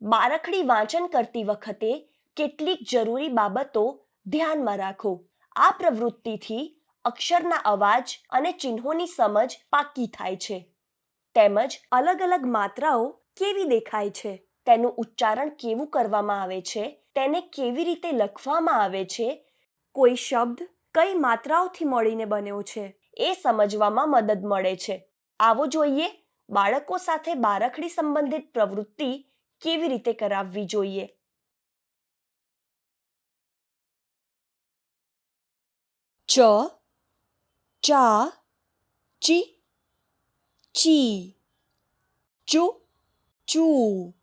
બારખડી વાંચન કરતી વખતે કેટલીક જરૂરી બાબતો ધ્યાનમાં રાખો. આ પ્રવૃત્તિથી અક્ષરના અવાજ અને ચિહ્નોની સમજ પાકી થાય છે. તેમજ અલગ અલગ માત્રાઓ કેવી દેખાય છે, તેનું ઉચ્ચારણ કેવું કરવામાં આવે છે, તેને કેવી રીતે લખવામાં આવે છે, કોઈ શબ્દ કઈ માત્રાઓથી મળીને બન્યો છે, એ સમજવામાં મદદ મળે છે. આવો જોઈએ બાળકો સાથે બારખડી સંબંધિત પ્રવૃત્તિ કેવી રીતે કરાવવી જોઈએ. ચ, ચા, ચી, ચી, ચુ, ચૂ,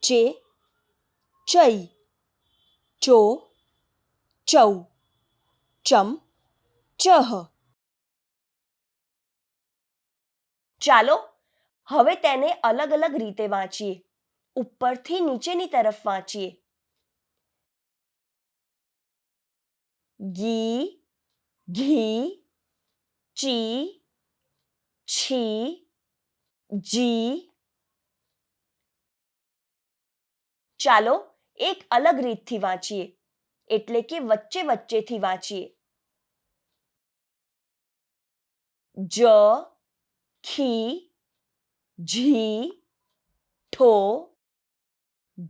ચે, ચઈ, ચો, ચૌ, ચમ, ચહ. ચાલો હવે તેને અલગ અલગ રીતે વાંચીએ. ઉપરથી નીચેની તરફ વાંચીએ. ગી, ઘી, ચી, છી, જી. ચાલો એક અલગ રીતથી વાંચીએ, એટલે કે વચ્ચે વચ્ચેથી વાંચીએ. જ, ખી, ઝી, ઠો,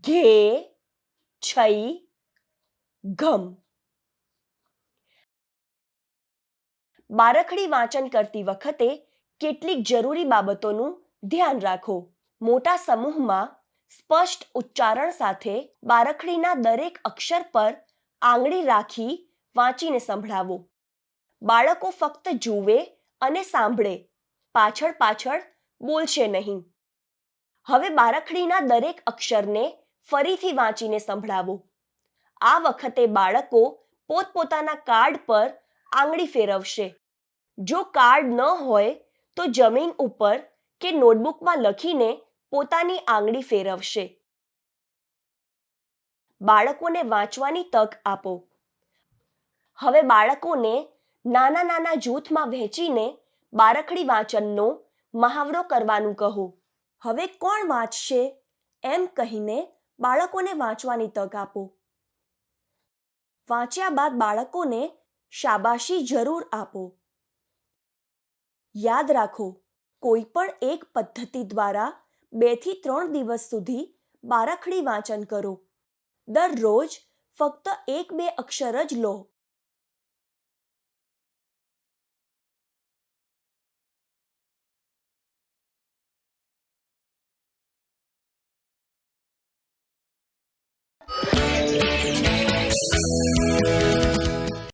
ઘે, છઈ, ઘમ. બારખડી વાંચન કરતી વખતે કેટલીક જરૂરી બાબતોનું ધ્યાન રાખો. મોટા સમૂહમાં સ્પષ્ટ ઉચ્ચારણ સાથે બારખડીના દરેક અક્ષર પર આંગળી રાખી વાંચીને સંભળાવો. બાળકો ફક્ત જુએ અને સાંભળે, પાછળ પાછળ બોલશે નહીં. હવે બારખડીના દરેક અક્ષરને ફરીથી વાંચીને સંભળાવો. આ વખતે બાળકો પોતપોતાના કાર્ડ પર આંગળી ફેરવશે. જો કાર્ડ ન હોય તો જમીન ઉપર કે નોટબુકમાં લખીને પોતાની આંગળી ફેરવશે. બાળકોને વાંચવાની તક આપો. હવે બાળકોને નાના નાના જૂથમાં વહેંચીને બારખડી વાંચનનો મહાવરો કરવાનું કહો. હવે કોણ વાંચશે એમ કહીને બાળકોને વાંચવાની તક આપો. વાંચ્યા બાદ બાળકોને શાબાશી જરૂર આપો. યાદ રાખો, કોઈ પણ એક પદ્ધતિ દ્વારા 2 થી 3 દિવસ સુધી બારખડી વાંચન કરો. દરરોજ ફક્ત 1-2 અક્ષર જ લો.